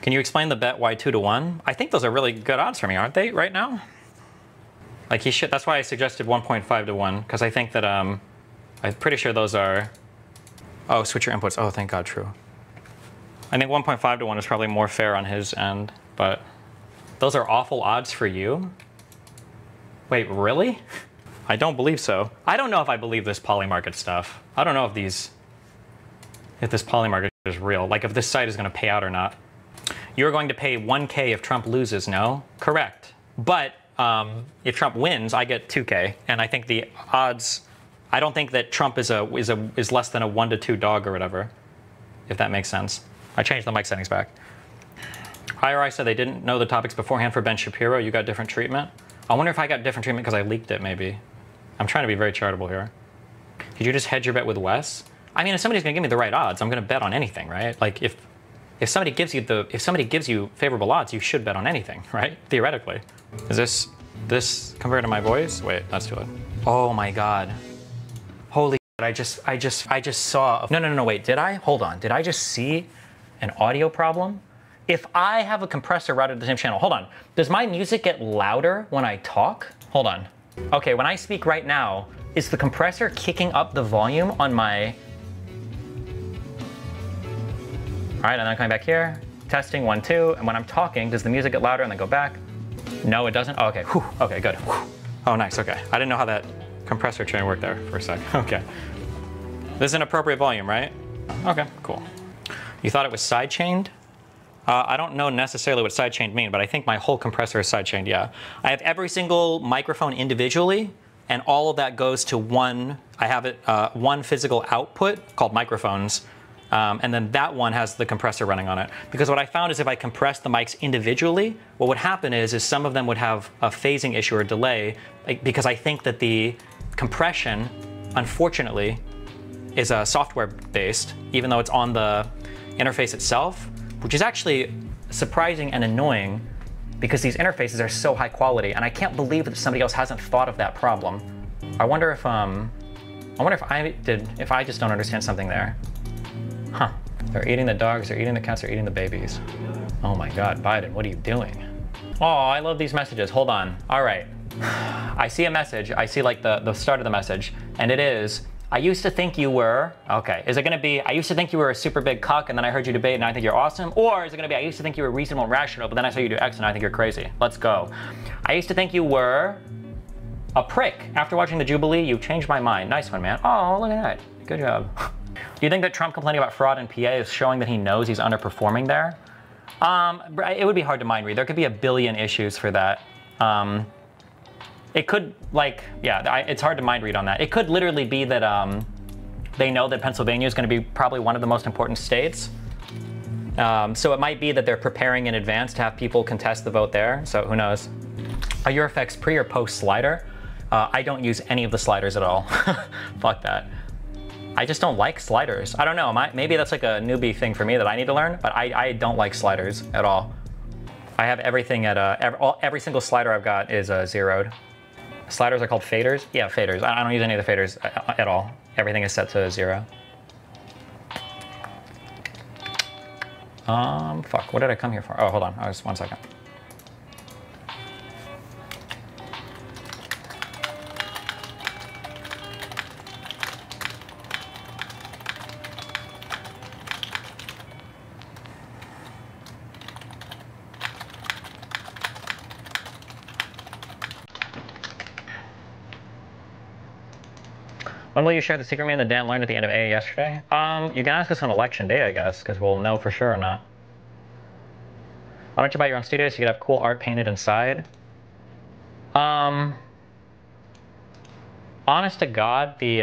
Can you explain the bet why 2 to 1? I think those are really good odds for me, aren't they, right now? Like he should, that's why I suggested 1.5 to 1, because I think that, I'm pretty sure those are, oh, switch your inputs. Oh, thank God, true. I think 1.5 to 1 is probably more fair on his end, but those are awful odds for you? Wait, really? I don't believe so. I don't know if I believe this poly market stuff. I don't know if this poly market is real. Like if this site is gonna pay out or not. You're going to pay 1K if Trump loses, no? Correct. But if Trump wins, I get 2K. And I think the odds, I don't think that Trump is less than a 1 to 2 dog or whatever, if that makes sense. I changed the mic settings back. IRI said they didn't know the topics beforehand for Ben Shapiro. You got different treatment. I wonder if I got different treatment because I leaked it, maybe. I'm trying to be very charitable here. Did you just hedge your bet with Wes? I mean, if somebody's gonna give me the right odds, I'm gonna bet on anything, right? Like if somebody gives you favorable odds, you should bet on anything, right? Theoretically. Is this compared to my voice? Wait, that's too loud. Oh my God. Holy shit, I just saw, no, wait, did I? Hold on, did I just see an audio problem? If I have a compressor routed to the same channel, hold on. Does my music get louder when I talk? Hold on. Okay, when I speak right now, is the compressor kicking up the volume on my... All right, and then coming back here, testing 1, 2, and when I'm talking, does the music get louder and then go back? No, it doesn't. Oh, okay, whew. Okay, good. Whew. Oh, nice, okay. I didn't know how that compressor chain worked there for a sec. Okay. This is an appropriate volume, right? Okay, cool. You thought it was side-chained? I don't know necessarily what side-chained mean, but I think my whole compressor is side-chained, yeah. I have every single microphone individually, and all of that goes to one, I have it, one physical output called microphones, and then that one has the compressor running on it. Because what I found is if I compress the mics individually, what would happen is some of them would have a phasing issue or delay, because I think that the compression, unfortunately, is software-based, even though it's on the interface itself, which is actually surprising and annoying because these interfaces are so high quality, and I can't believe that somebody else hasn't thought of that problem. I wonder if if I just don't understand something there. Huh. They're eating the dogs, they're eating the cats, they're eating the babies. Oh my God, Biden, what are you doing? Oh, I love these messages. Hold on. All right. I see a message. I see like the start of the message, and it is, I used to think you were, okay, is it gonna be, I used to think you were a super big cuck and then I heard you debate and I think you're awesome? Or is it gonna be, I used to think you were reasonable and rational, but then I saw you do X and I think you're crazy? Let's go. I used to think you were a prick. After watching the Jubilee, you've changed my mind. Nice one, man. Oh, look at that. Good job. Do you think that Trump complaining about fraud in PA is showing that he knows he's underperforming there? It would be hard to mind read. There could be a billion issues for that. It could, like, yeah, it's hard to mind read on that. It could literally be that they know that Pennsylvania is going to be probably one of the most important states. So it might be that they're preparing in advance to have people contest the vote there. So who knows? Are your effects pre or post slider? I don't use any of the sliders at all. Fuck that. I just don't like sliders. I don't know. Maybe that's like a newbie thing for me that I need to learn, but I don't like sliders at all. I have everything at every single slider I've got is zeroed. Sliders are called faders? Yeah, faders. I don't use any of the faders at all. Everything is set to 0. Fuck, what did I come here for? Oh, hold on, just 1 second. When will you share the secret man that Dan learned at the end of AA yesterday? You can ask us on election day, I guess, because we'll know for sure or not. Why don't you buy your own studio so you could have cool art painted inside? Honest to God, the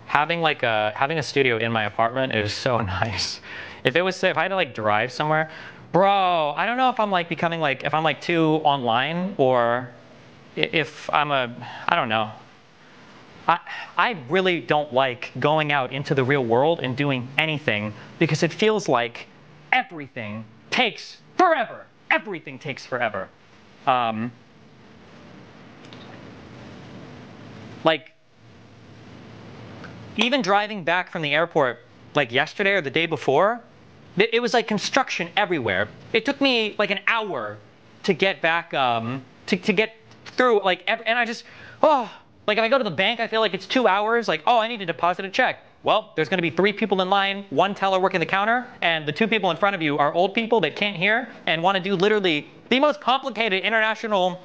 having a studio in my apartment is so nice. If I had to like drive somewhere, bro, I don't know if I'm like becoming like, if I'm like too online or if I'm I don't know. I really don't like going out into the real world and doing anything because it feels like everything takes forever. Everything takes forever. Like, even driving back from the airport like yesterday or the day before, It was like construction everywhere. It took me like an hour to get back, to get through, like, and I just, oh, like if I go to the bank, I feel like it's 2 hours, like, oh, I need to deposit a check. Well, there's gonna be 3 people in line, 1 teller working the counter, and the 2 people in front of you are old people that can't hear and wanna do literally the most complicated international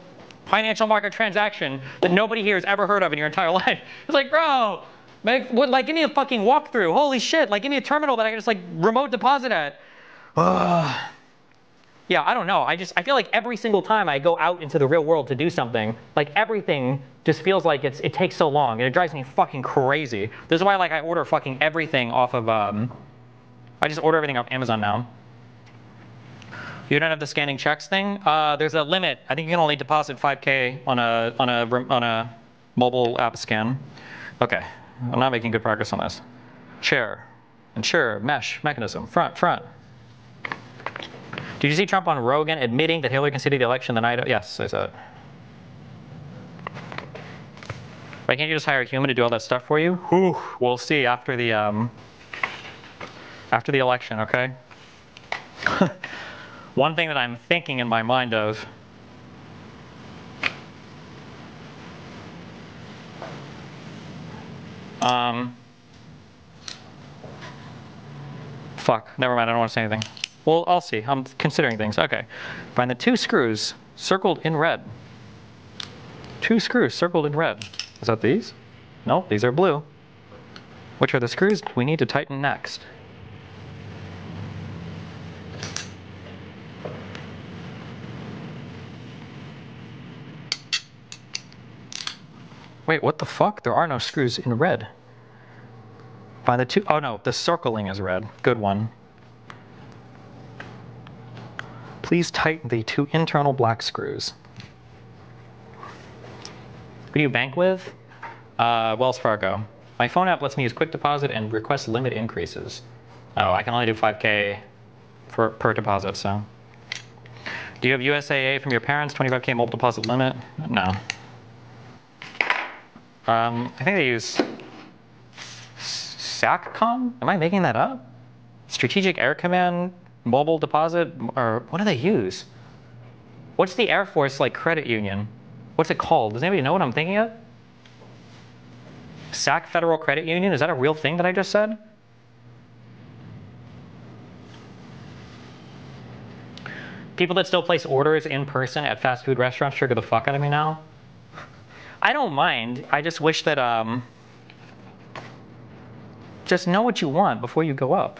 financial market transaction that nobody here has ever heard of in your entire life. It's like, bro, like, give me a fucking walkthrough. Holy shit, like, give me a terminal that I can just like remote deposit at. Ugh. Yeah, I don't know. I feel like every single time I go out into the real world to do something, like everything just feels like it takes so long, and it drives me fucking crazy. This is why like I order fucking everything off of I just order everything off Amazon now. You don't have the scanning checks thing? There's a limit. I think you can only deposit 5K on a mobile app scan. Okay, I'm not making good progress on this. Chair, ensure, mesh, mechanism, front. Did you see Trump on Rogan admitting that Hillary conceded the election the night of? Yes, I saw it. Why can't you just hire a human to do all that stuff for you? Whew, we'll see after the election, okay? One thing that I'm thinking in my mind of, fuck, never mind, I don't want to say anything. Well, I'll see, I'm considering things. Okay, find the 2 screws circled in red. 2 screws circled in red. Is that these? No, these are blue. Which are the screws we need to tighten next? Wait, what the fuck? There are no screws in red. Find the 2, oh no, the circling is red. Good one. Please tighten the 2 internal black screws. Who do you bank with? Wells Fargo. My phone app lets me use quick deposit and request limit increases. Oh, I can only do 5K per deposit, so. Do you have USAA from your parents, 25K mobile deposit limit? No. I think they use SACCOM? Am I making that up? Strategic Air Command mobile deposit? Or what do they use? What's the Air Force like credit union? What's it called? Does anybody know what I'm thinking of? SAC Federal Credit Union? Is that a real thing that I just said? People that still place orders in person at fast food restaurants trigger the fuck out of me now. I don't mind. I just wish that, just know what you want before you go up.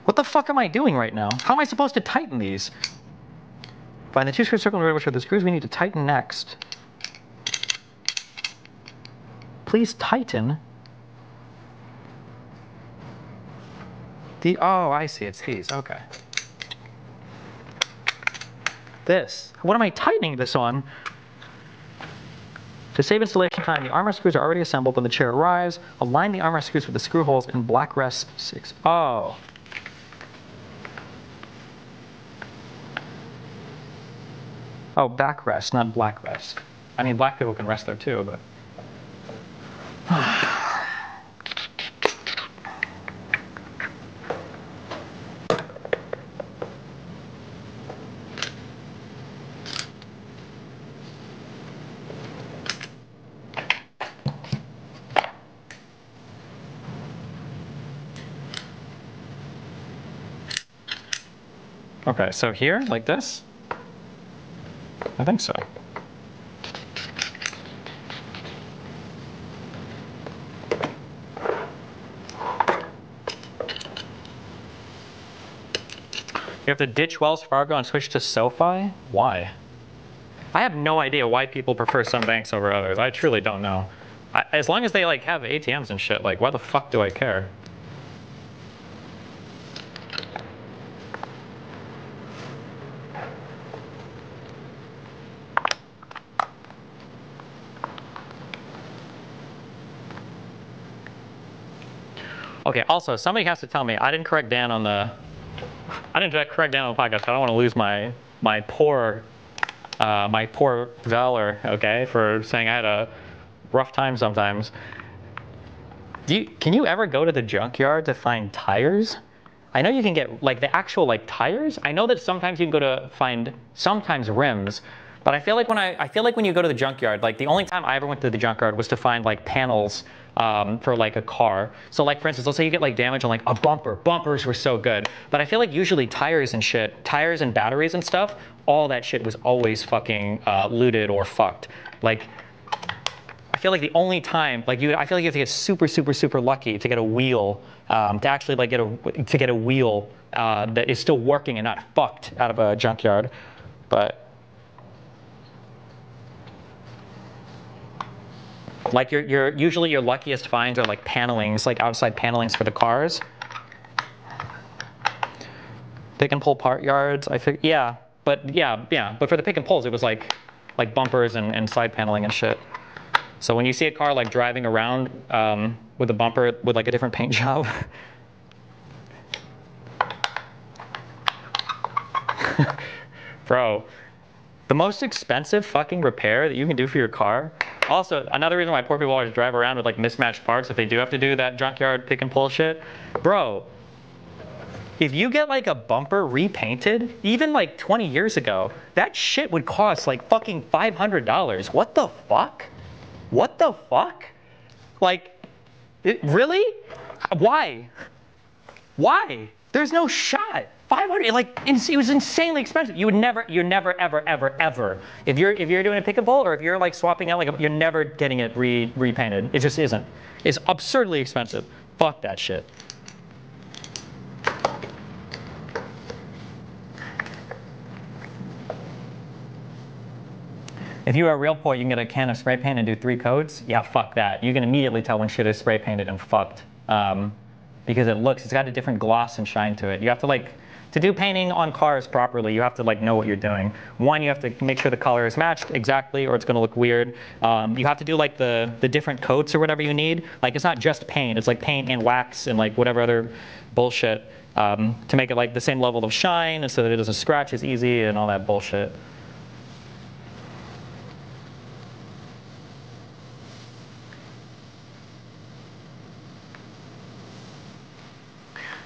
What the fuck am I doing right now? How am I supposed to tighten these? Find the 2 screws circled in red, which are the screws we need to tighten next. Please tighten the, oh, I see, it's these, okay. This, what am I tightening this on? To save installation time, the armrest screws are already assembled when the chair arrives. Align the armrest screws with the screw holes in black rest 6. Oh. Oh, backrest, not black rest. I mean, black people can rest there too, but. Okay, so here, like this? I think so. You have to ditch Wells Fargo and switch to SoFi? Why? I have no idea why people prefer some banks over others. I truly don't know. As long as they like have ATMs and shit, like why the fuck do I care? Okay, also, somebody has to tell me, I didn't correct Dan on the podcast, so I don't want to lose my poor valor, okay, for saying I had a rough time sometimes. Can you ever go to the junkyard to find tires? I know you can get like the actual like tires. I know that sometimes you can go to find sometimes rims, but I feel like when you go to the junkyard, like the only time I ever went to the junkyard was to find like panels for like a car. So like for instance, let's say you get like damage on like a bumper. Bumpers were so good, but I feel like usually tires and shit, tires and batteries and stuff, all that shit was always fucking looted or fucked. Like I feel like the only time, like I feel like you have to get super, super, super lucky to get a wheel, to actually like get a wheel that is still working and not fucked out of a junkyard. But like usually your luckiest finds are like panelings, like outside panelings for the cars. Pick and pull part yards, I think, yeah. But for the pick and pulls, it was like bumpers and side paneling and shit. So when you see a car like driving around with a bumper with like a different paint job, bro, the most expensive fucking repair that you can do for your car. Also, another reason why poor people always drive around with like mismatched parts if they do have to do that junkyard pick and pull shit, bro. If you get like a bumper repainted, even like 20 years ago, that shit would cost like fucking $500. What the fuck? What the fuck? Like, really? Why? Why? There's no shot. 500, like, it was insanely expensive. You're never, ever. If you're doing a pick and pull, or if you're like swapping out, like, you're never getting it repainted. It just isn't. It's absurdly expensive. Fuck that shit. If you are real poor, you can get a can of spray paint and do 3 coats. Yeah, fuck that. You can immediately tell when shit is spray painted and fucked. Because it's got a different gloss and shine to it. You have to like, to do painting on cars properly, you have to like know what you're doing. One, you have to make sure the color is matched exactly or it's gonna look weird. You have to do like the different coats or whatever you need. Like it's not just paint, it's like paint and wax and like whatever other bullshit to make it like the same level of shine and so that it doesn't scratch as easy and all that bullshit.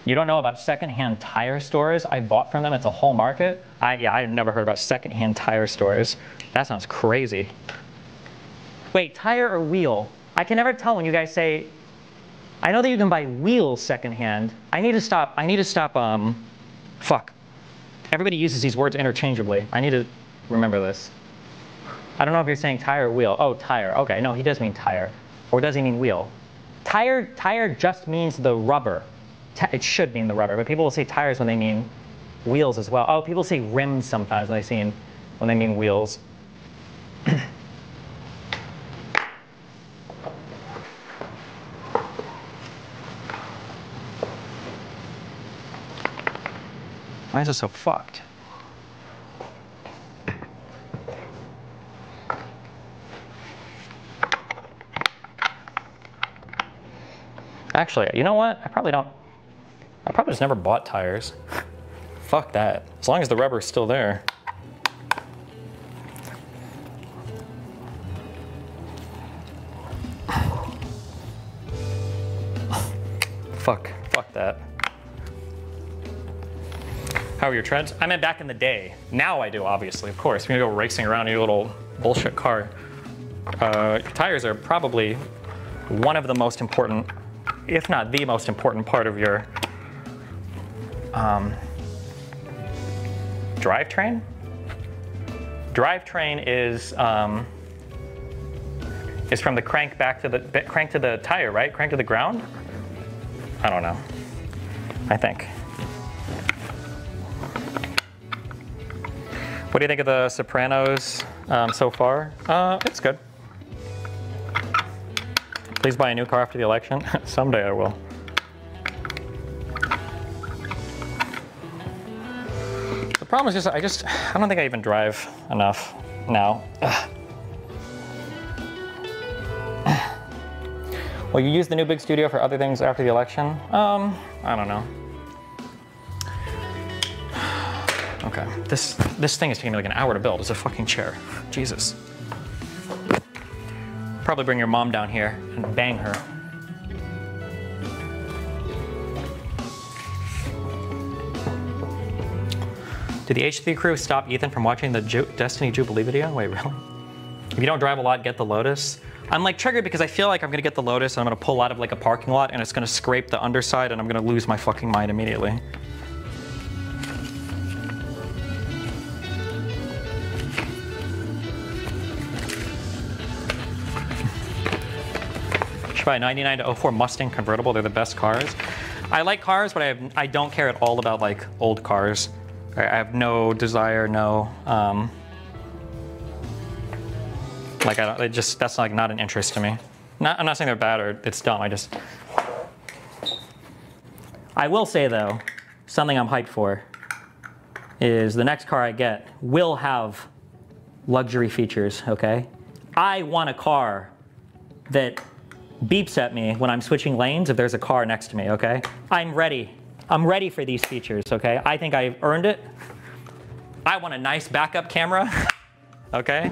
You don't know about secondhand tire stores? I bought from them. It's a whole market. I've never heard about secondhand tire stores. That sounds crazy. Wait, tire or wheel? I can never tell when you guys say, I know that you can buy wheels secondhand. I need to stop, fuck. Everybody uses these words interchangeably. I need to remember this. I don't know if you're saying tire or wheel. Oh, tire, okay, no, he does mean tire. Or does he mean wheel? Tire just means the rubber. It should mean the rubber, but people will say tires when they mean wheels as well. Oh, people say rims sometimes when they mean wheels. Why is it so fucked? Actually, you know what? I probably just never bought tires. Fuck that. As long as the rubber's still there. Fuck that. How are your treads? I meant back in the day. Now I do, obviously, of course. You're gonna go racing around in your little bullshit car. Tires are probably one of the most important, if not the most important part of your drivetrain. Drivetrain is from the crank to the tire, right? Crank to the ground? I don't know. I think. What do you think of The Sopranos so far? It's good. Please buy a new car after the election. Someday I will. The problem is just, I don't think I even drive enough now. Will you use the new big studio for other things after the election? I don't know. Okay, this thing is taking me like an hour to build. It's a fucking chair. Jesus. Probably bring your mom down here and bang her. Did the H3 crew stop Ethan from watching the Destiny Jubilee video? Wait, really? If you don't drive a lot, get the Lotus. I'm like triggered because I feel like I'm gonna get the Lotus and I'm gonna pull out of like a parking lot and it's gonna scrape the underside and I'm gonna lose my fucking mind immediately. Should buy a 99 to 04 Mustang convertible. They're the best cars. I like cars, but I don't care at all about like old cars. I have no desire, no. Like that's like not an interest to me. I'm not saying they're bad or it's dumb. I will say though, something I'm hyped for is the next car I get will have luxury features. Okay, I want a car that beeps at me when I'm switching lanes if there's a car next to me. Okay, I'm ready. I'm ready for these features. Okay, I think I've earned it. I want a nice backup camera. Okay.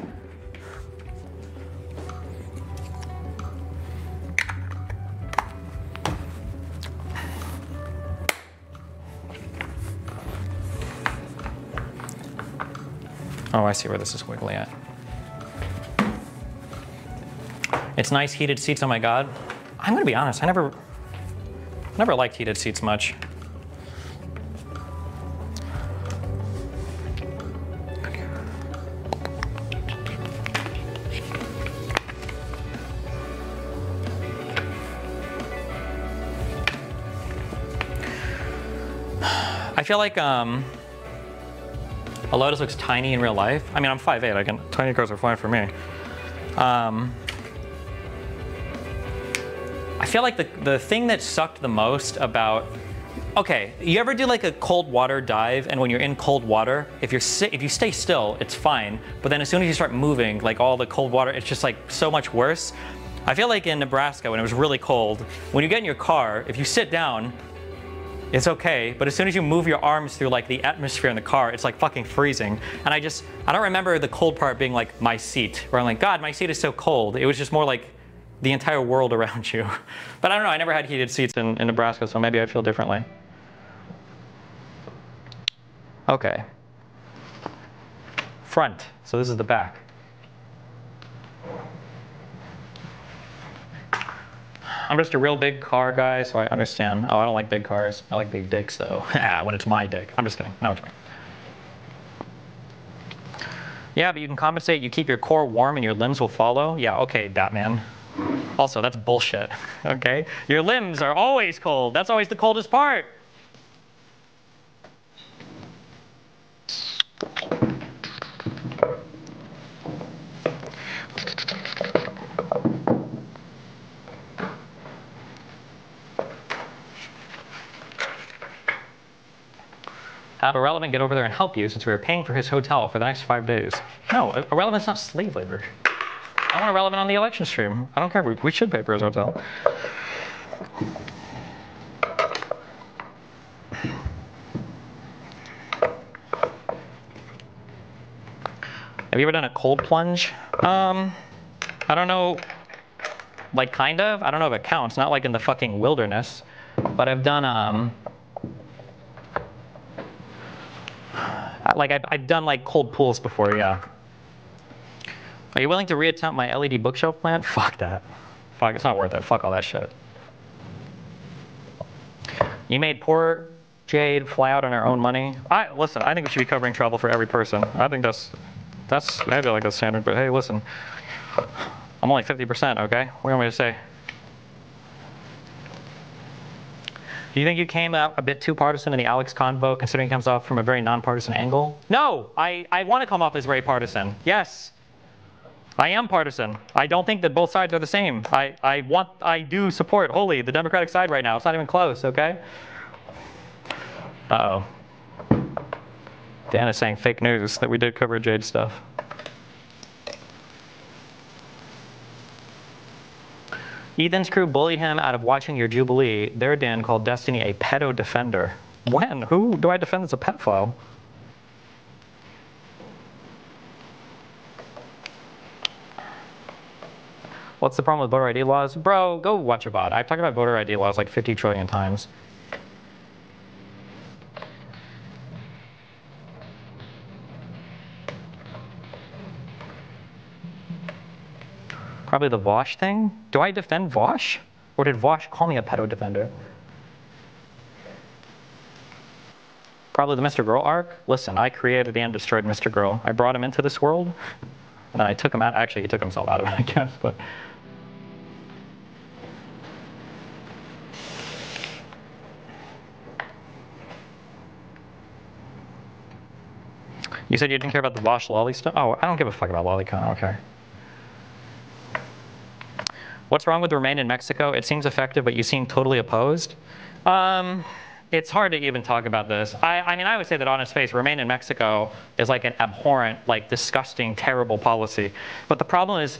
Oh, I see where this is wiggly at. It's nice heated seats, oh my God. I'm gonna be honest, I never liked heated seats much. I feel like a Lotus looks tiny in real life. I mean, I'm 5'8", tiny cars are fine for me. I feel like the thing that sucked the most about, okay, you ever do like a cold water dive, and when you're in cold water, if you stay still, it's fine, but then as soon as you start moving, like all the cold water, it's just like so much worse. I feel like in Nebraska, when it was really cold, when you get in your car, if you sit down, it's okay, but as soon as you move your arms through like the atmosphere in the car, it's like fucking freezing. And I don't remember the cold part being like my seat, where I'm like, God, my seat is so cold. It was just more like the entire world around you. But I don't know, I never had heated seats in Nebraska, so maybe I feel differently. Okay. Front, so this is the back. I'm just a real big car guy, so I understand. Oh, I don't like big cars. I like big dicks, though. When it's my dick. I'm just kidding. No, it's me. Yeah, but you can compensate. You keep your core warm and your limbs will follow. Yeah, okay, Batman. Also, that's bullshit, okay? Your limbs are always cold. That's always the coldest part. Have Irrelevant get over there and help you since we were paying for his hotel for the next 5 days. No, Irrelevant's not slave labor. I want Irrelevant on the election stream. I don't care. We should pay for his hotel. Have you ever done a cold plunge? I don't know. Like, kind of. I don't know if it counts. Not like in the fucking wilderness. But I've done, I've done like cold pools before, yeah. Are you willing to reattempt my LED bookshelf plan? Fuck that. Fuck, it's not worth it. Fuck all that shit. You made poor Jade fly out on her own money. Listen, I think we should be covering travel for every person. I think that's maybe like a standard, but hey, listen. I'm only 50%, okay? What do you want me to say? Do you think you came out a bit too partisan in the Alex convo, considering it comes off from a very nonpartisan angle? No, I want to come off as very partisan. Yes, I am partisan. I don't think that both sides are the same. I do support wholly the Democratic side right now. It's not even close, okay? Uh-oh. Dan is saying fake news that we did cover Jade stuff. Ethan's crew bullied him out of watching your Jubilee. Their Dan called Destiny a pedo defender. When? Who do I defend as a pedophile? What's the problem with voter ID laws? Bro, go watch a bot. I've talked about voter ID laws like 50 trillion times. Probably the Vosh thing. Do I defend Vosh? Or did Vosh call me a pedo defender? Probably the Mr. Girl arc. Listen, I created and destroyed Mr. Girl. I brought him into this world, and then I took him out. Actually, he took himself out of it, I guess, but... You said you didn't care about the Vosh Lolly stuff? Oh, I don't give a fuck about LollyCon, okay. What's wrong with Remain in Mexico? It seems effective, but you seem totally opposed. It's hard to even talk about this. I mean, I would say that on its face, Remain in Mexico is like an abhorrent, like disgusting, terrible policy. But the problem is,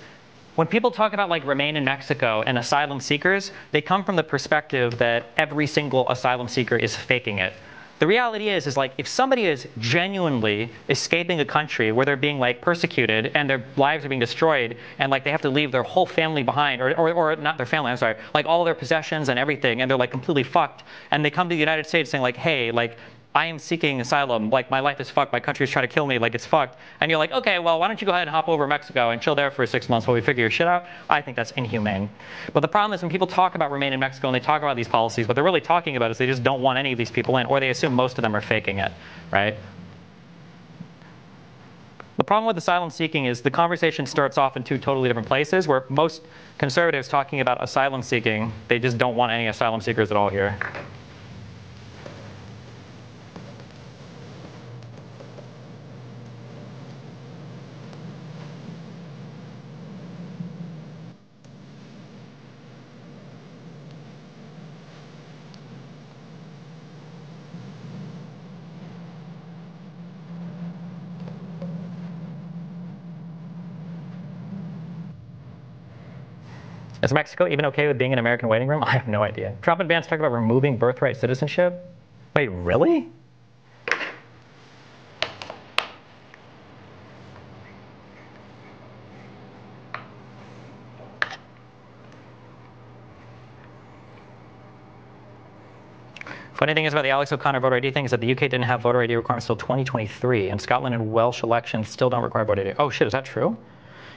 when people talk about like Remain in Mexico and asylum seekers, they come from the perspective that every single asylum seeker is faking it. The reality is like if somebody is genuinely escaping a country where they're being like persecuted and their lives are being destroyed and like they have to leave their whole family behind, or not their family, I'm sorry, like all their possessions and everything, and they're like completely fucked, and they come to the United States saying like, hey, like I am seeking asylum, like my life is fucked, my country is trying to kill me, like it's fucked. And you're like, okay, well, why don't you go ahead and hop over to Mexico and chill there for 6 months while we figure your shit out? I think that's inhumane. But the problem is when people talk about Remain in Mexico and they talk about these policies, what they're really talking about is they just don't want any of these people in, or they assume most of them are faking it, right? The problem with asylum seeking is the conversation starts off in two totally different places, where most conservatives talking about asylum seeking, they just don't want any asylum seekers at all here. Is Mexico even okay with being an American waiting room? I have no idea. Trump and Vance talk about removing birthright citizenship? Wait, really? Funny thing is about the Alex O'Connor voter ID thing is that the UK didn't have voter ID requirements until 2023, and Scotland and Welsh elections still don't require voter ID. Oh shit, is that true?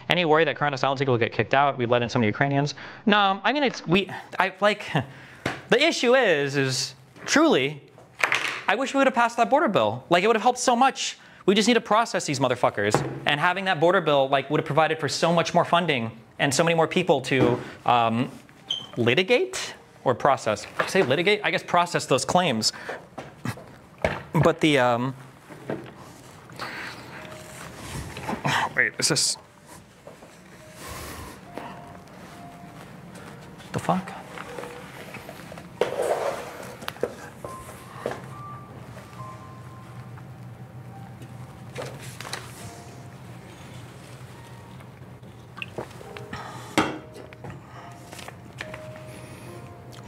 Any worry that current asylum seekers will get kicked out? We let in so many Ukrainians. No, I mean, the issue is truly, I wish we would have passed that border bill. Like, it would have helped so much. We just need to process these motherfuckers. And having that border bill, like, would have provided for so much more funding and so many more people to litigate or process. Did I say litigate? I guess process those claims. But the, wait, is this? The fuck?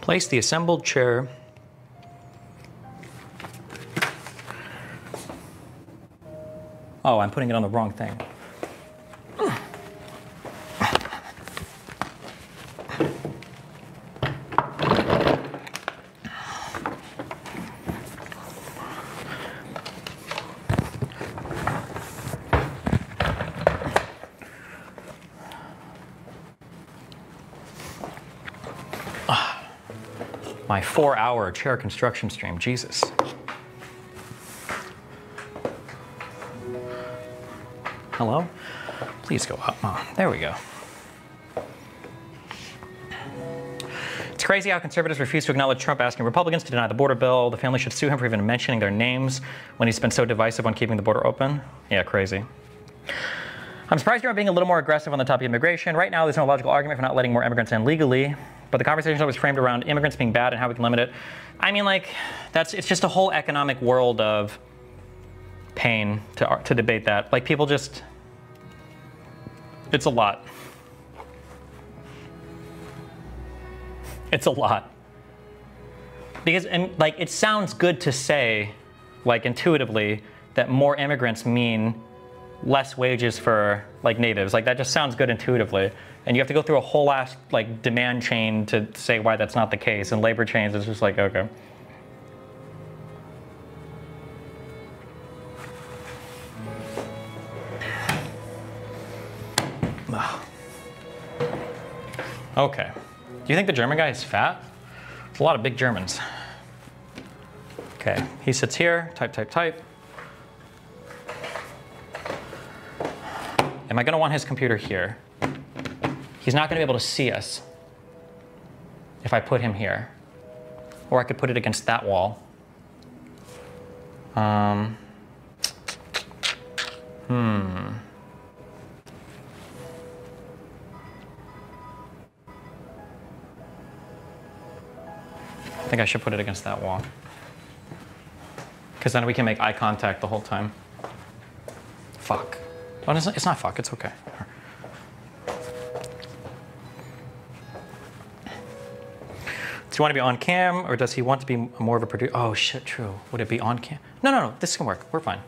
Place the assembled chair . Oh, I'm putting it on the wrong thing. My 4-hour chair construction stream, Jesus. Hello? Please go up. Oh, there we go. It's crazy how conservatives refuse to acknowledge Trump asking Republicans to deny the border bill. The family should sue him for even mentioning their names when he's been so divisive on keeping the border open. Yeah, crazy. I'm surprised you're being a little more aggressive on the topic of immigration. Right now, there's no logical argument for not letting more immigrants in legally, but the conversation is always framed around immigrants being bad and how we can limit it. I mean, like, it's just a whole economic world of pain to debate that. Like, people just, it's a lot. It's a lot. Because, and like, it sounds good to say, like, intuitively, that more immigrants mean less wages for like natives. Like, that just sounds good intuitively. And you have to go through a whole ass like demand chain to say why that's not the case. And labor chains is just like, okay. Okay. Do you think the German guy is fat? There's a lot of big Germans. Okay, he sits here, type, type, type. Am I gonna want his computer here? He's not gonna be able to see us if I put him here. Or I could put it against that wall. I think I should put it against that wall. Because then we can make eye contact the whole time. Fuck. Oh, it's not fuck, it's okay. Does he want to be on cam, or does he want to be more of a producer? Oh shit, true. Would it be on cam? No, no, no, this can work. We're fine.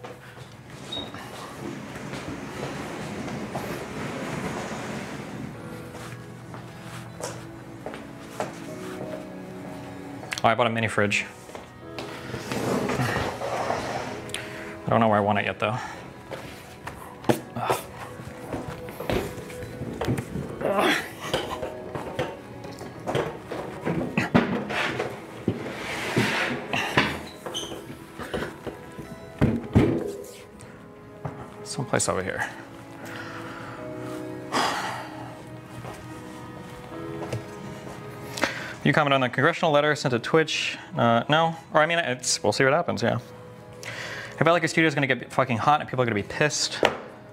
Oh, I bought a mini fridge. I don't know where I want it yet, though. Ugh. Ugh. Someplace over here. You comment on the Congressional Letter sent to Twitch? No. Or I mean, we'll see what happens, yeah. I felt like your studio is going to get fucking hot and people are going to be pissed.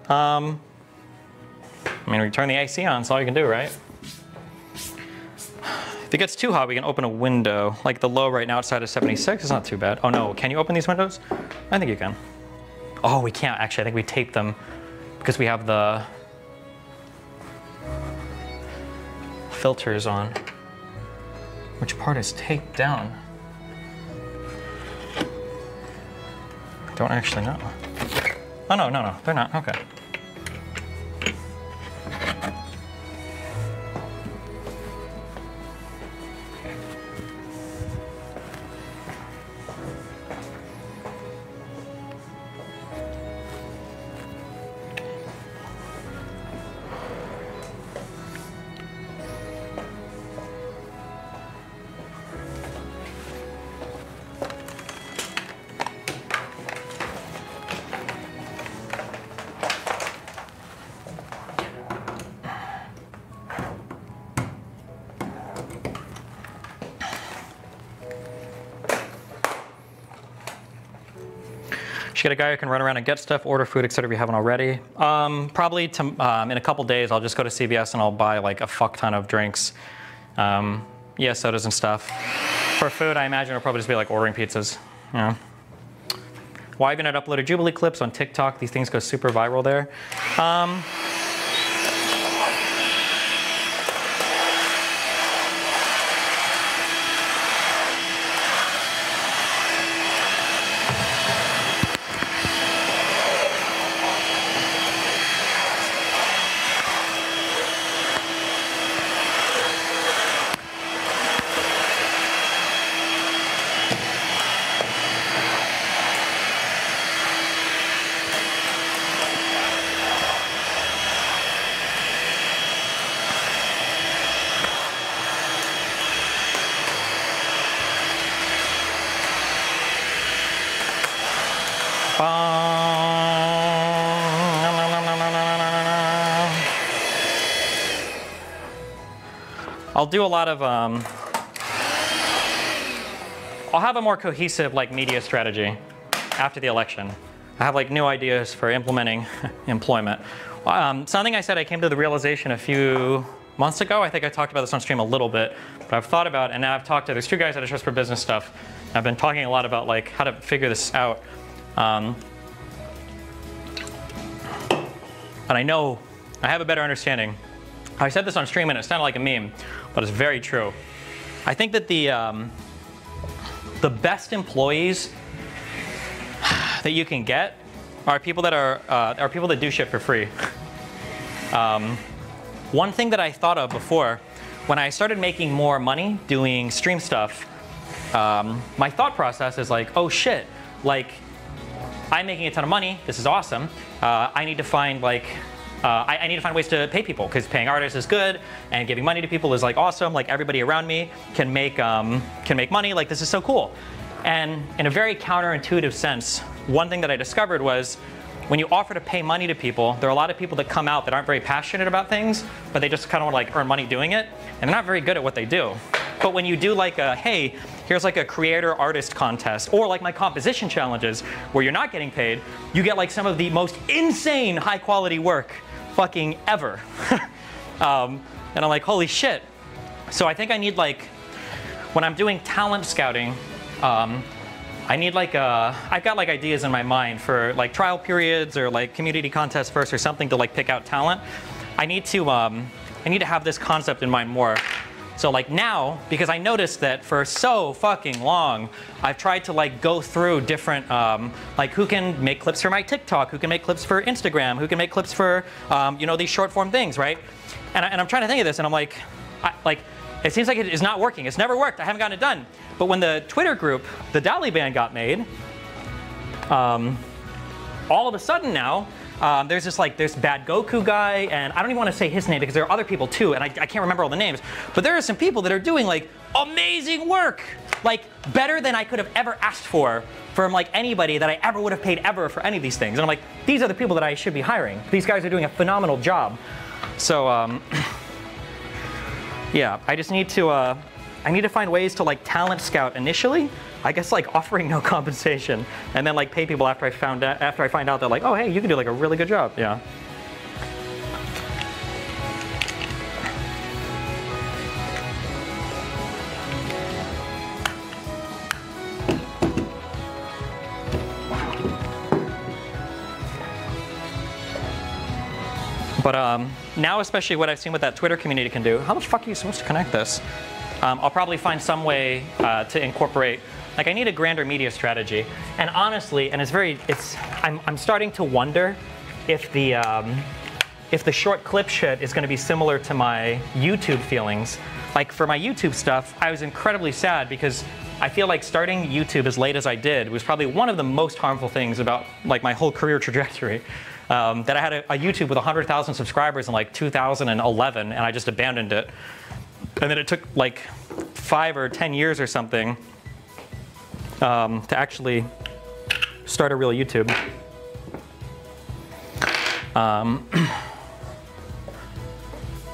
I mean, we turn the AC on, that's all you can do, right? If it gets too hot, we can open a window. Like the low right now outside is 76, it's not too bad. Oh no, can you open these windows? I think you can. Oh, we can't actually, I think we taped them because we have the filters on. Which part is taped down? I don't actually know. Oh, no, no, no, they're not, okay. Should get a guy who can run around and get stuff, order food, etc. if you haven't already. Probably in a couple days, I'll just go to CVS and I'll buy like a fuck ton of drinks. Yeah, sodas and stuff. For food, I imagine it'll probably just be like ordering pizzas. You know. Why haven't I uploaded Jubilee clips on TikTok? These things go super viral there. I'll do a lot of, I'll have a more cohesive like media strategy after the election. I have like new ideas for implementing employment. Something I said I came to the realization a few months ago. I think I talked about this on stream a little bit, but I've thought about, and now I've talked to, there's two guys at Trust for Business stuff. I've been talking a lot about like how to figure this out. And I know I have a better understanding. I said this on stream and it sounded like a meme, but it's very true. I think that the best employees that you can get are people that are people that do shit for free. One thing that I thought of before, when I started making more money doing stream stuff, my thought process is like, oh shit, like I'm making a ton of money. This is awesome. I need to find like I need to find ways to pay people, because paying artists is good, and giving money to people is like awesome. Like everybody around me can make money. Like this is so cool. And in a very counterintuitive sense, one thing that I discovered was when you offer to pay money to people, there are a lot of people that come out that aren't very passionate about things, but they just kind of want to like earn money doing it, and they're not very good at what they do. But when you do like a, hey, here's like a creator artist contest, or like my composition challenges where you're not getting paid, you get like some of the most insane high quality work fucking ever. And I'm like, holy shit. So I think I need like, when I'm doing talent scouting, I need like I've got like ideas in my mind for like trial periods or like community contests first or something to like pick out talent. I need to have this concept in mind more. So like now, because I noticed that for so fucking long, I've tried to like go through different, like who can make clips for my TikTok, who can make clips for Instagram, who can make clips for, you know, these short form things, right? And I'm trying to think of this and I'm like, it seems like it is not working. It's never worked. I haven't gotten it done. But when the Twitter group, the Dali Band got made, all of a sudden now, there's this like, there's Bad Goku guy, and I don't even want to say his name because there are other people too, and I can't remember all the names. But there are some people that are doing like amazing work, like better than I could have ever asked for from like anybody that I ever would have paid ever for any of these things. And I'm like, these are the people that I should be hiring. These guys are doing a phenomenal job. So yeah, I just need to, I need to find ways to like talent scout initially. I guess like offering no compensation, and then like pay people after I find out that like, oh hey, you can do like a really good job. Yeah. But now, especially what I've seen what that Twitter community can do, how the fuck are you supposed to connect this? I'll probably find some way to incorporate, like I need a grander media strategy. And honestly, and I'm starting to wonder if the short clip shit is gonna be similar to my YouTube feelings. Like for my YouTube stuff, I was incredibly sad because I feel like starting YouTube as late as I did was probably one of the most harmful things about like my whole career trajectory. That I had a YouTube with 100,000 subscribers in like 2011, and I just abandoned it. And then it took like 5 or 10 years or something to actually start a real YouTube.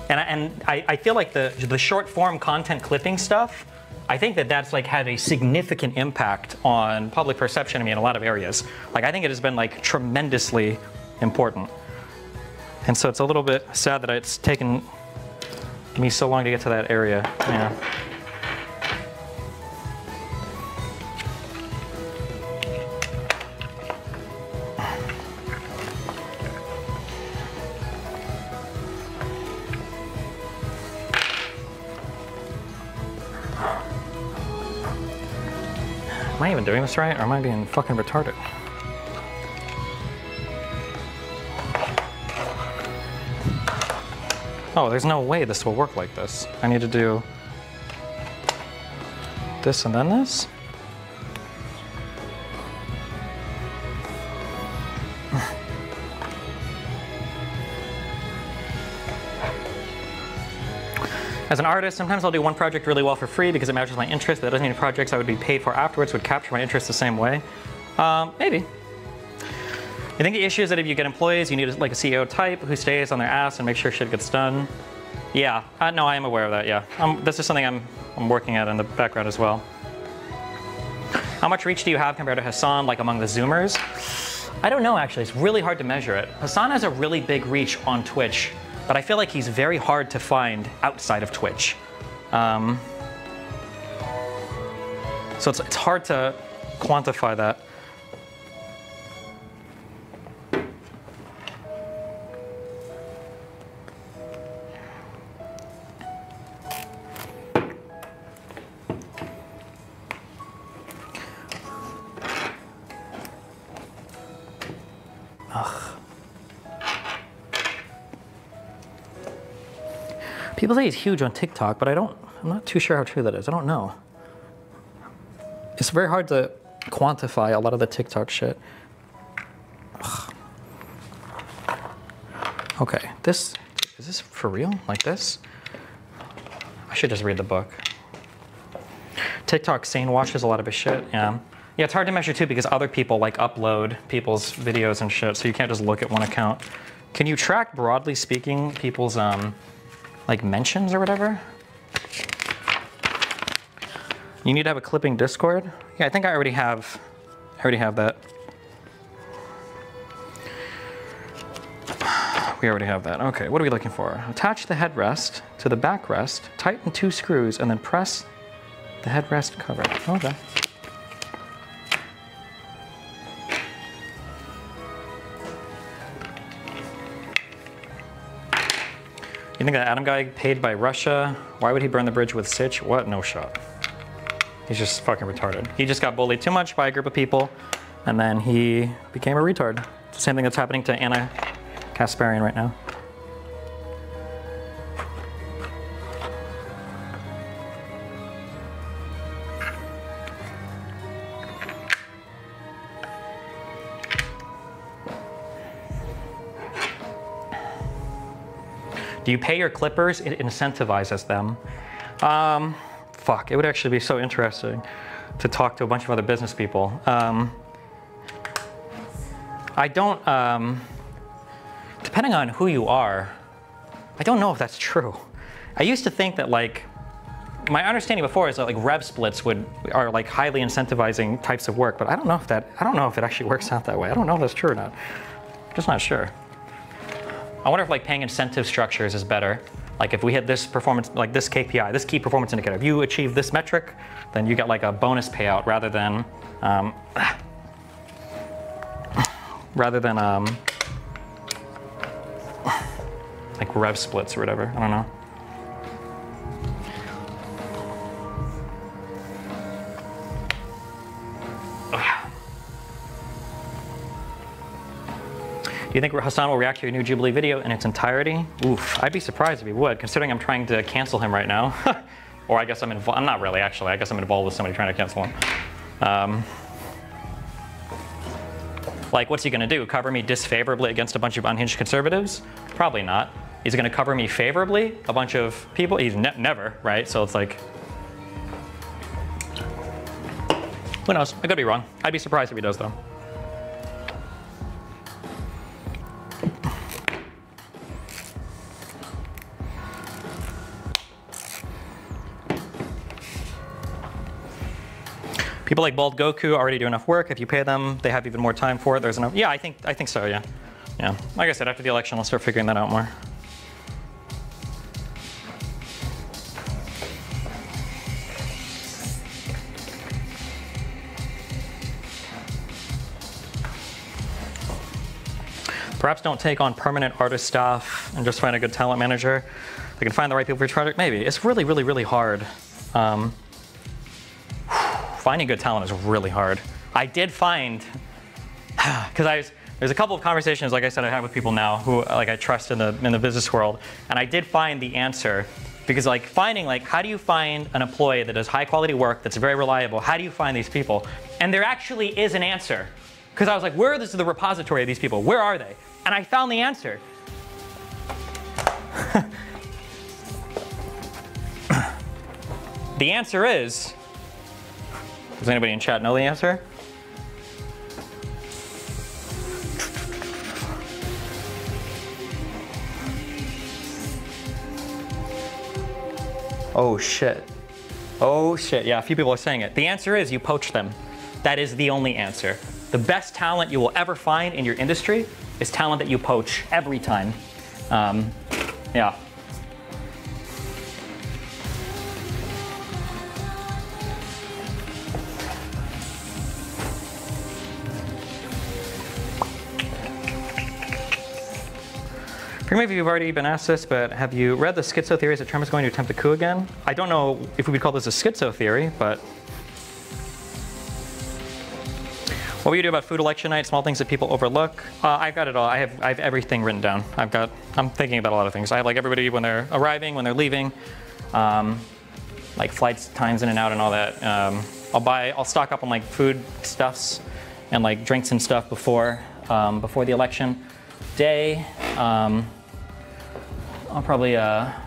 And I feel like the short form content clipping stuff, I think that's like had a significant impact on public perception of me in a lot of areas. Like I think it has been like tremendously important. And so it's a little bit sad that it's taken me so long to get to that area. Yeah. Am I even doing this right, or am I being fucking retarded? Oh, there's no way this will work like this. I need to do this and then this? As an artist, sometimes I'll do one project really well for free because it matches my interest. That doesn't mean projects I would be paid for afterwards would capture my interest the same way. Maybe. I think the issue is that if you get employees, you need like a CEO type who stays on their ass and makes sure shit gets done. Yeah, no, I am aware of that, yeah. This is something I'm working at in the background as well. How much reach do you have compared to Hassan, like among the Zoomers? I don't know, actually. It's really hard to measure it. Hassan has a really big reach on Twitch, but I feel like he's very hard to find outside of Twitch. So it's hard to quantify that. People say he's huge on TikTok, but I'm not too sure how true that is. I don't know. It's very hard to quantify a lot of the TikTok shit. Ugh. Okay, is this for real? Like this? I should just read the book. TikTok sane watches a lot of his shit, yeah. Yeah, it's hard to measure too because other people like upload people's videos and shit, so you can't just look at one account. Can you track, broadly speaking, people's like mentions or whatever? You need to have a clipping Discord? Yeah, I think I already have that. We already have that. Okay, what are we looking for? Attach the headrest to the backrest, tighten 2 screws, and then press the headrest cover. Okay. You think that Adam guy paid by Russia? Why would he burn the bridge with Sich? What? No shot. He's just fucking retarded. He just got bullied too much by a group of people, and then he became a retard. It's the same thing that's happening to Anna Kasparian right now. Do you pay your clippers? It incentivizes them. Fuck, it would actually be so interesting to talk to a bunch of other business people. I don't, depending on who you are, I don't know if that's true. I used to think that like, my understanding before is that like rev splits are like highly incentivizing types of work, but I don't know if it actually works out that way. I don't know if that's true or not. I'm just not sure. I wonder if like paying incentive structures is better. Like if we hit this performance, like this KPI, this key performance indicator, if you achieve this metric, then you get like a bonus payout rather than like rev splits or whatever. I don't know. Do you think Hassan will react to your new Jubilee video in its entirety? Oof, I'd be surprised if he would, considering I'm trying to cancel him right now. Or I guess I'm involved. I'm not really, actually. I guess I'm involved with somebody trying to cancel him. Like, what's he gonna do? Cover me disfavorably against a bunch of unhinged conservatives? Probably not. He's gonna cover me favorably? A bunch of people? He's never, right? So it's like, who knows? I could be wrong. I'd be surprised if he does, though. People like Bald Goku already do enough work. If you pay them, they have even more time for it. There's enough. Yeah, I think so. Yeah, yeah. Like I said, after the election, I'll start figuring that out more. Perhaps don't take on permanent artist staff and just find a good talent manager. They can find the right people for your project. Maybe it's really, really, really hard. Finding good talent is really hard. I did find, because there's a couple of conversations, like I said, I have with people now who like I trust in the business world, and I did find the answer, because like finding like how do you find an employee that does high quality work that's very reliable? How do you find these people? And there actually is an answer, because I was like, where is the repository of these people? Where are they? And I found the answer. The answer is. Does anybody in chat know the answer? Oh shit. Oh shit, yeah, a few people are saying it. The answer is you poach them. That is the only answer. The best talent you will ever find in your industry is talent that you poach every time. Yeah. Forgive me if you've already been asked this, but have you read the schizo theories that Trump is going to attempt a coup again? I don't know if we would call this a schizo theory, but what will you do about food election night? Small things that people overlook. I've got it all. I have everything written down. I'm thinking about a lot of things. I have like everybody when they're arriving, when they're leaving, like flights, times in and out, and all that. I'll stock up on like food stuffs and like drinks and stuff before the election day. I'll probably have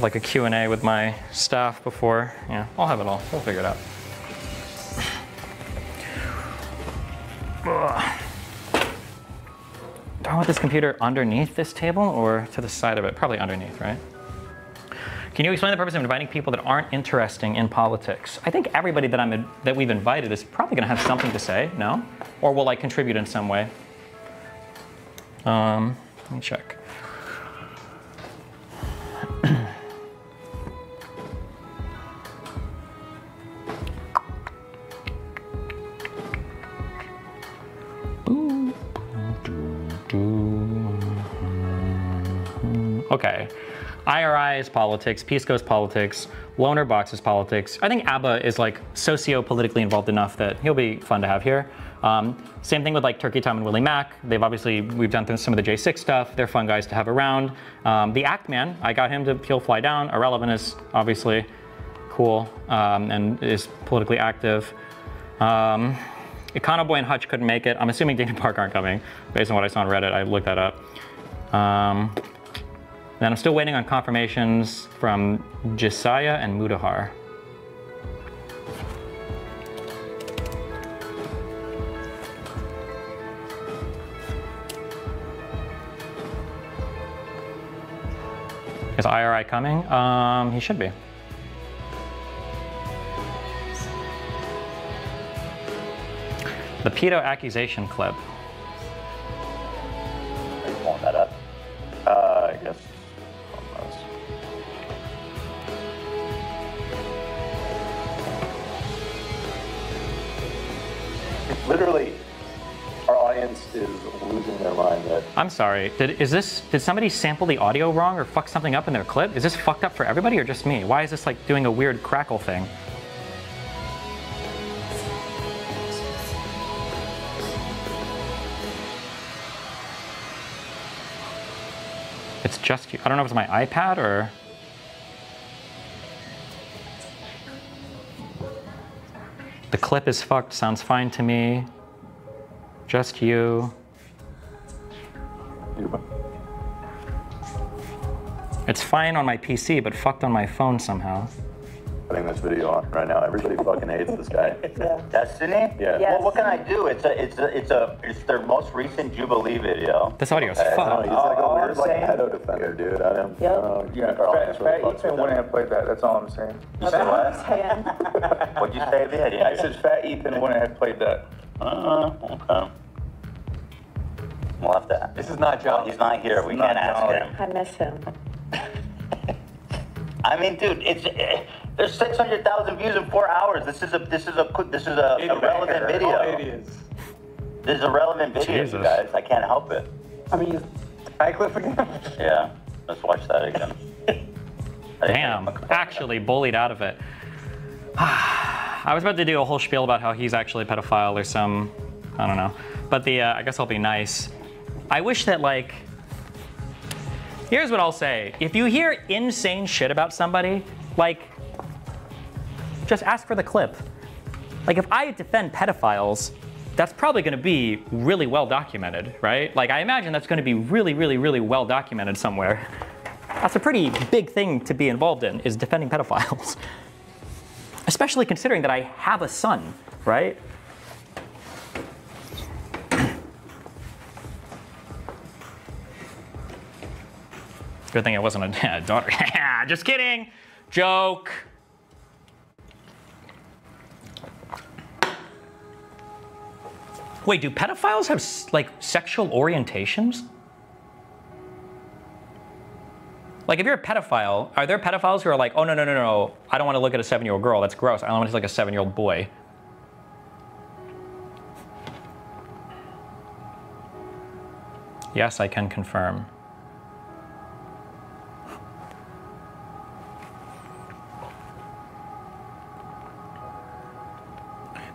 like a Q&A with my staff before. Yeah, I'll have it all. We'll figure it out. Do I want this computer underneath this table or to the side of it? Probably underneath, right? Can you explain the purpose of inviting people that aren't interesting in politics? I think everybody that we've invited is probably going to have something to say, no? Or will like contribute in some way. Let me check. Okay, IRI is politics, Peace Coast politics, Loner Box is politics. I think ABBA is like socio-politically involved enough that he'll be fun to have here. Same thing with like Turkey Tom and Willie Mack. We've done through some of the J6 stuff. They're fun guys to have around. The Act Man, I got him to he'll fly down. Irrelevant is obviously cool and is politically active. Econoboy and Hutch couldn't make it. I'm assuming Dana Park aren't coming based on what I saw on Reddit. I looked that up. Then I'm still waiting on confirmations from Josiah and Mudahar. Is IRI coming? He should be. The pedo accusation clip. Are you pulling that up? I guess. Literally, our audience is losing their mind. I'm sorry. Did somebody sample the audio wrong or fuck something up in their clip? Is this fucked up for everybody or just me? Why is this like doing a weird crackle thing? It's just you. I don't know if it's my iPad or. The clip is fucked, sounds fine to me. Just you. It's fine on my PC, but fucked on my phone somehow. Putting this video on right now. Everybody fucking hates this guy. Yeah. Destiny? Yeah. Yes. Well, what can I do? It's their most recent Jubilee video. This audio is fucked. He's like a weird like pedo defender, dude. I don't. Yep. Yeah, Fat Ethan wouldn't have played that. That's all I'm saying. You said what? What'd you say, Vid? I said Fat Ethan wouldn't have played that. Okay. We'll have to. This is not John. He's not here. We can't ask him. I miss him. I mean, dude, there's 600,000 views in 4 hours. This is a relevant video. It is. This is a relevant video, Jesus. you guys. I can't help it. I mean, I clip again. Yeah, let's watch that again. Damn, actually bullied out of it. I was about to do a whole spiel about how he's actually a pedophile or some, I don't know. But I guess I'll be nice. I wish that like, here's what I'll say. If you hear insane shit about somebody, like, just ask for the clip. Like if I defend pedophiles, that's probably gonna be really well documented, right? Like I imagine that's gonna be really, really, really well documented somewhere. That's a pretty big thing to be involved in, is defending pedophiles. Especially considering that I have a son, right? Good thing it wasn't a daughter. Just kidding. Joke. Wait, do pedophiles have like sexual orientations? Like if you're a pedophile, are there pedophiles who are like, oh no, I don't want to look at a 7-year-old girl, that's gross. I want to look like a 7-year-old boy. Yes, I can confirm.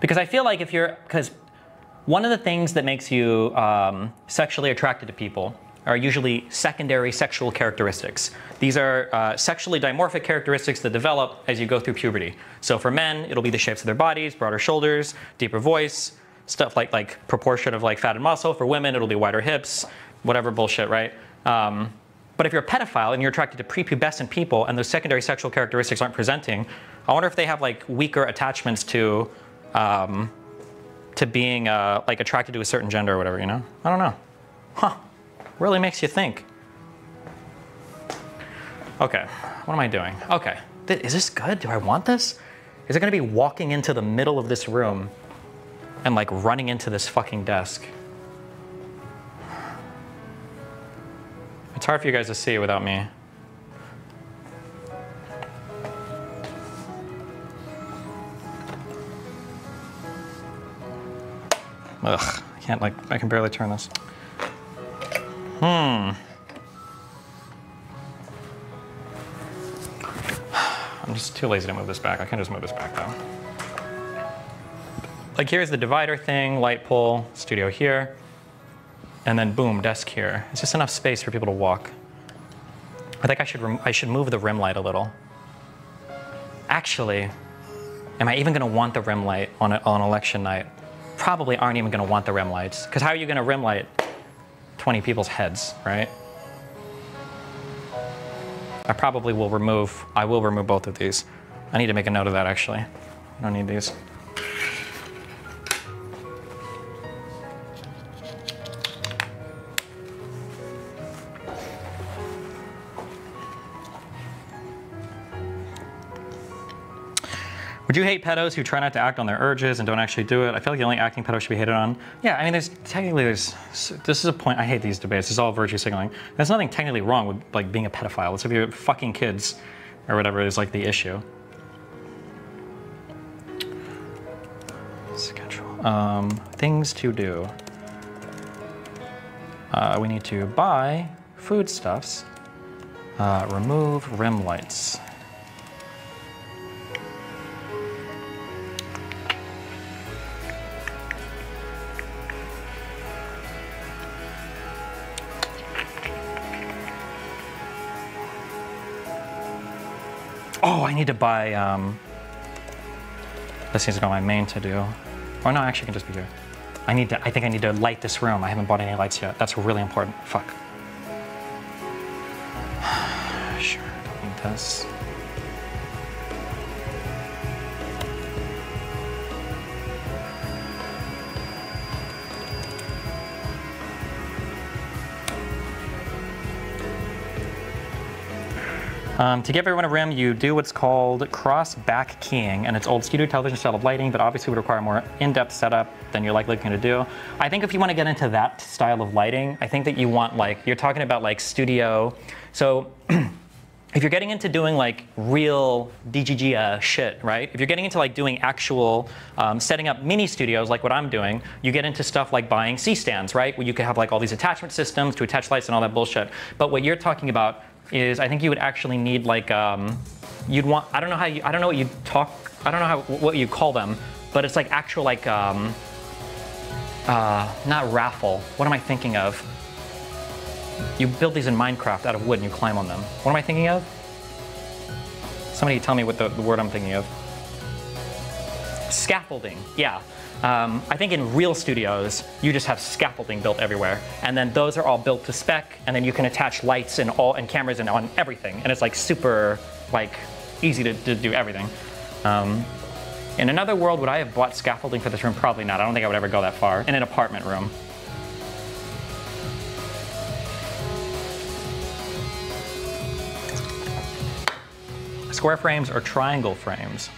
Because I feel like because one of the things that makes you sexually attracted to people are usually secondary sexual characteristics. These are sexually dimorphic characteristics that develop as you go through puberty. So for men, it'll be the shapes of their bodies, broader shoulders, deeper voice, stuff like proportion of like fat and muscle. For women, it'll be wider hips, whatever bullshit, right? But if you're a pedophile and you're attracted to prepubescent people and those secondary sexual characteristics aren't presenting, I wonder if they have like weaker attachments to being like attracted to a certain gender or whatever, you know? I don't know. Huh, really makes you think. Okay, what am I doing? Okay, is this good? Do I want this? Is it gonna be walking into the middle of this room and like running into this fucking desk? It's hard for you guys to see without me. Ugh, I can't I can barely turn this. I'm just too lazy to move this back. I can just move this back though. Like here's the divider thing, light pole, studio here. And then boom, desk here. It's just enough space for people to walk. I think I should move the rim light a little. Actually, am I even gonna want the rim light on election night? Probably aren't even gonna want the rim lights. Because how are you gonna rim light 20 people's heads, right? I will remove both of these. I need to make a note of that actually. I don't need these. Would you hate pedos who try not to act on their urges and don't actually do it? I feel like the only acting pedo should be hated on. Yeah, I mean, this is a point, I hate these debates. This is all virtue signaling. There's nothing technically wrong with like being a pedophile. It's if you're fucking kids or whatever is like the issue. Schedule. Things to do. We need to buy foodstuffs. Remove rim lights. Oh, I need to buy, this needs to go on my main to do. Or no, actually it can just be here. I think I need to light this room. I haven't bought any lights yet. That's really important. Fuck. Sure, don't need this. To give everyone a rim, you do what's called cross-back keying, and it's old studio television style of lighting, but obviously would require more in-depth setup than you're likely going to do. I think if you want to get into that style of lighting, I think that you want like, you're talking about like studio. So if you're getting into doing like real DGG shit, right? If you're getting into like doing actual setting up mini studios like what I'm doing, you get into stuff like buying C-stands, right? Where you could have like all these attachment systems to attach lights and all that bullshit. But what you're talking about is I think you would actually need like you'd want, I don't know what you call them, but it's like actual like not raffle. What am I thinking of? You build these in Minecraft out of wood and you climb on them. What am I thinking of? Somebody tell me what the word I'm thinking of. Scaffolding, yeah. I think in real studios, you just have scaffolding built everywhere. And then those are all built to spec, and then you can attach lights and cameras and on everything. And it's like super like easy to do everything. In another world, would I have bought scaffolding for this room? Probably not. I don't think I would ever go that far. In an apartment room. Square frames or triangle frames?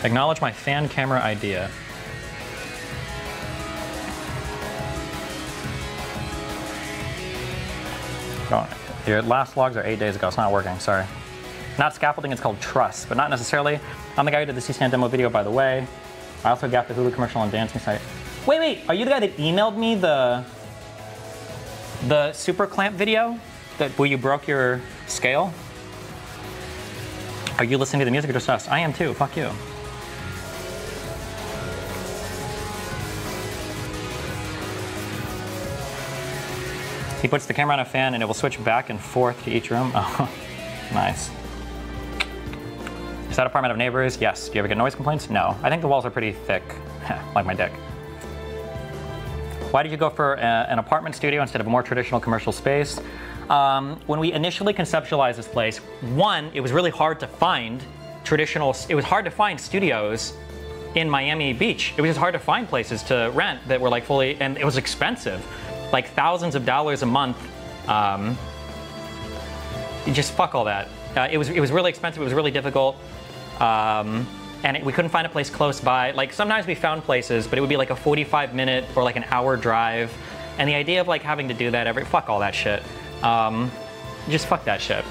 Acknowledge my fan camera idea. Oh, your last logs are 8 days ago. It's not working, sorry. Not scaffolding, it's called truss, but not necessarily. I'm the guy who did the C-stand demo video, by the way. I also got the Hulu commercial on dancing site. Wait, are you the guy that emailed me the super clamp video where you broke your scale? Are you listening to the music or just us? I am too, fuck you. He puts the camera on a fan and it will switch back and forth to each room. Oh, nice. Does that apartment have neighbors? Yes. Do you ever get noise complaints? No. I think the walls are pretty thick, like my dick. Why did you go for an apartment studio instead of a more traditional commercial space? When we initially conceptualized this place, one, it was really hard to find it was hard to find studios in Miami Beach. It was just hard to find places to rent that were like fully, and it was expensive, like thousands of dollars a month. You just fuck all that. It was really expensive. It was really difficult. We couldn't find a place close by. Like sometimes we found places, but it would be like a 45-minute or like an hour drive. And the idea of like having to do that fuck all that shit. Just fuck that shit.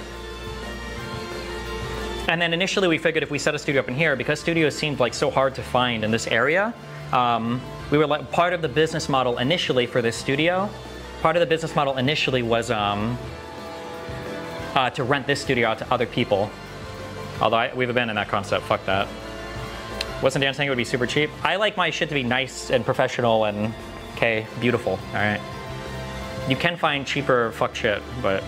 And then initially we figured if we set a studio up in here, because studios seemed like so hard to find in this area, we were like part of the business model initially for this studio. Part of the business model initially was to rent this studio out to other people. Although we've abandoned that concept, fuck that. Wasn't Dan saying it would be super cheap? I like my shit to be nice and professional and, okay, beautiful, all right? You can find cheaper fuck shit, but.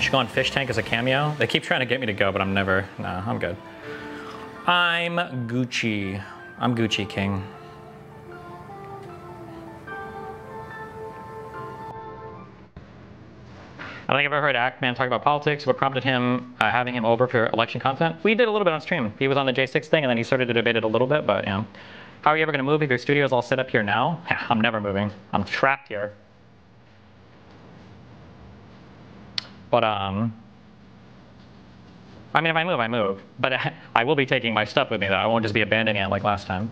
Should go on Fish Tank as a cameo? They keep trying to get me to go, but I'm never, nah, I'm good. I'm Gucci. I'm Gucci King. I don't think I've ever heard Ackman talk about politics. What prompted him having him over for election content? We did a little bit on stream. He was on the J6 thing, and then he started to debate it a little bit, but yeah. How are you ever gonna move if your studio's all set up here now? Yeah, I'm never moving. I'm trapped here. But, I mean, if I move, I move. But I will be taking my stuff with me, though. I won't just be abandoning it like last time.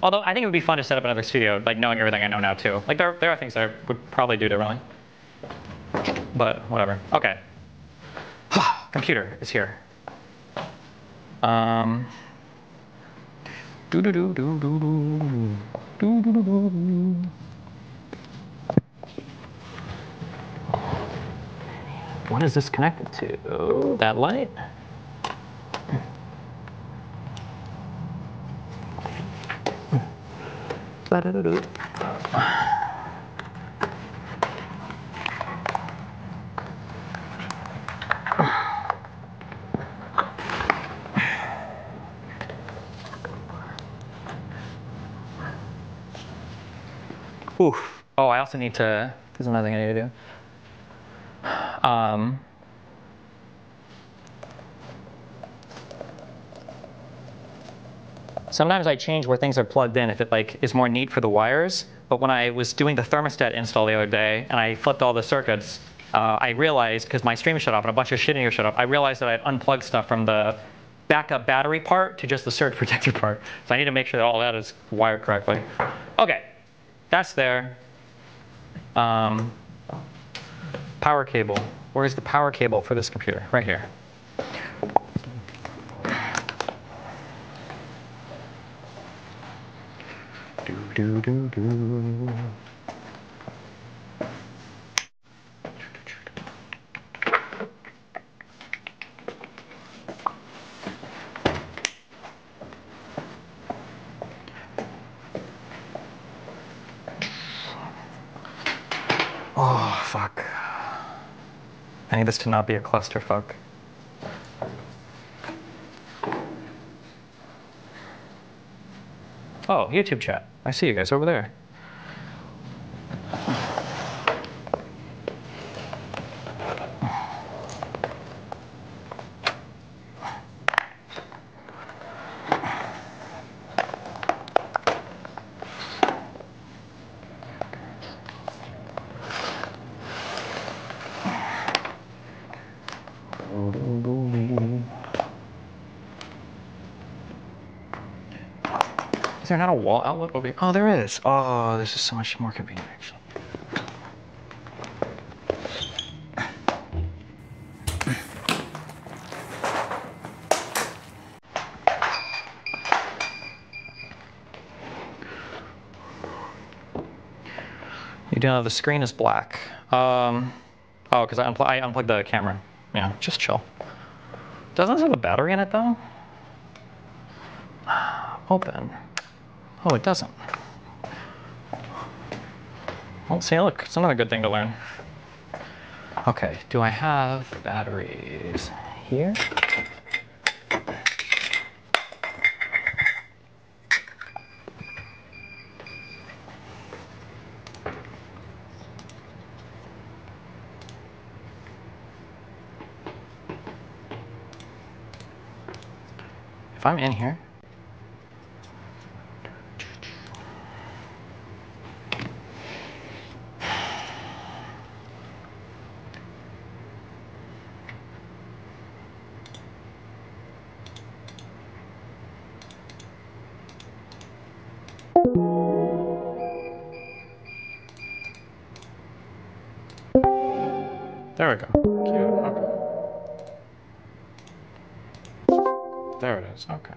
Although, I think it would be fun to set up another studio, like knowing everything I know now, too. Like, there are things that I would probably do differently. But, whatever. Okay. Computer is here. What is this connected to? That light? Oof. Oh, I also need to, there's another thing I need to do. Sometimes I change where things are plugged in if it like is more neat for the wires. But when I was doing the thermostat install the other day and I flipped all the circuits, I realized, because my stream shut off and a bunch of shit in here shut off, I realized that I had unplugged stuff from the backup battery part to just the surge protector part. So I need to make sure that all that is wired correctly. Okay, that's there. Power cable. Where's the power cable for this computer? Right here. Do, do, do, do. Oh, fuck. I need this to not be a clusterfuck. Oh, YouTube chat. I see you guys over there. Is there not a wall outlet over here? Oh, there is. Oh, this is so much more convenient, actually. You know, the screen is black. Oh, because I unplugged the camera. Yeah, just chill. Doesn't this have a battery in it, though? Open. Oh, it doesn't. Oh, see, look, it's another good thing to learn. Okay, do I have batteries here? If I'm in here, there we go. Cute. Okay. There it is. Okay.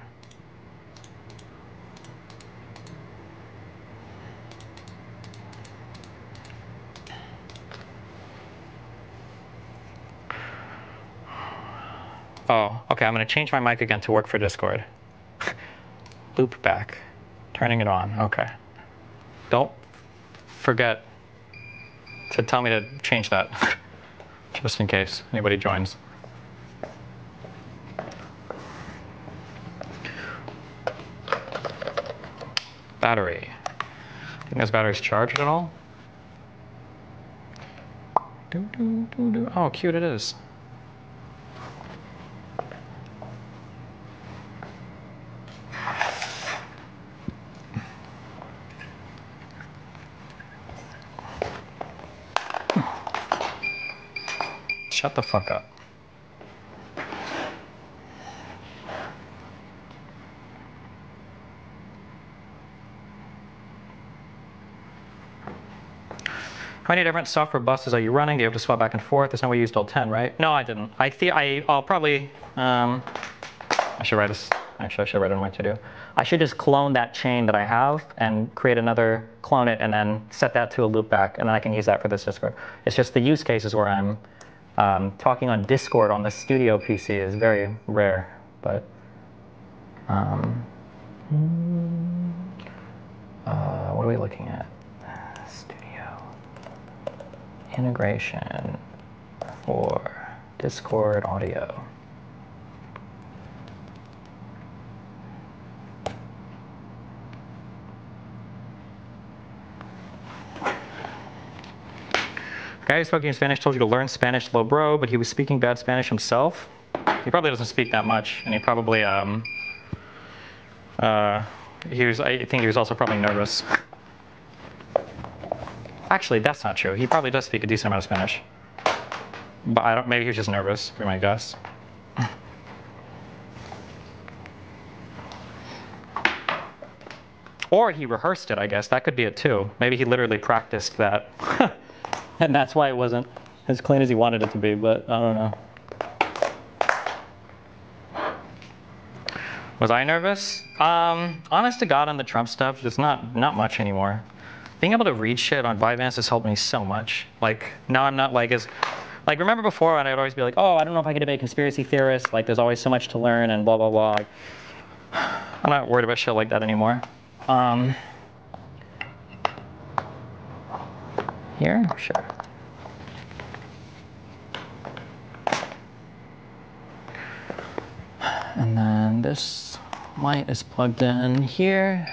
Oh, okay. I'm going to change my mic again to work for Discord. Loop back. Turning it on. Okay. Don't forget to tell me to change that, just in case anybody joins. Battery. Think this battery's charged at all? Oh, cute it is. Shut the fuck up. How many different software buses are you running? Do you have to swap back and forth? That's not what you used all 10, right? No, I didn't. I'll probably, I should write this. Actually, I should write it on my to-do. I should just clone that chain that I have and create another, clone it, and then set that to a loopback, and then I can use that for this Discord. It's just the use cases where I'm talking on Discord on the studio PC is very rare, but what are we looking at? Studio integration for Discord audio. Guy who spoke in Spanish told you to learn Spanish, low bro, but he was speaking bad Spanish himself. He probably doesn't speak that much, and he probably, I think he was also probably nervous. Actually, that's not true. He probably does speak a decent amount of Spanish. But maybe he was just nervous, would be my guess. Or he rehearsed it, I guess. That could be it too. Maybe he literally practiced that. And that's why it wasn't as clean as he wanted it to be, but I don't know. Was I nervous? Honest to God, on the Trump stuff, there's not much anymore. Being able to read shit on Vyvanse has helped me so much. Like, now I'm not like as... Like, remember before when I'd always be like, oh, I don't know if I could debate conspiracy theorists. Like, there's always so much to learn and blah, blah, blah. Like, I'm not worried about shit like that anymore. Here? Sure. And then this light is plugged in here.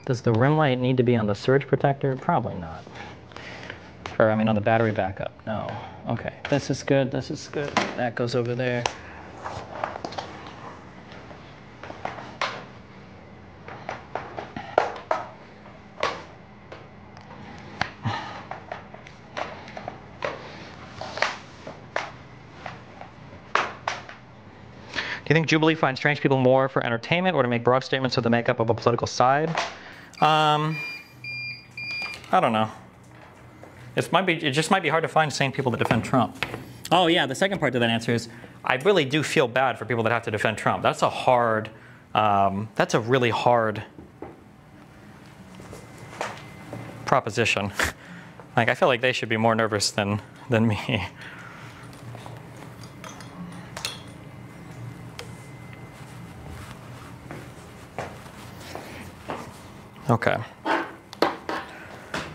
Does the rim light need to be on the surge protector? Probably not. Or, I mean, on the battery backup. No. Okay, this is good, this is good. That goes over there. Do you think Jubilee finds strange people more for entertainment or to make broad statements of the makeup of a political side? I don't know. It just might be hard to find sane people that defend Trump. Oh yeah, the second part to that answer is I really do feel bad for people that have to defend Trump. That's a hard, that's a really hard proposition. Like, I feel like they should be more nervous than me. Okay.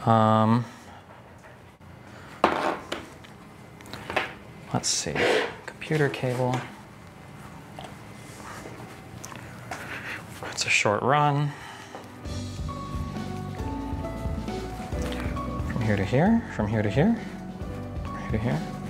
Let's see, computer cable. It's a short run. From here to here, from here to here, from here to here.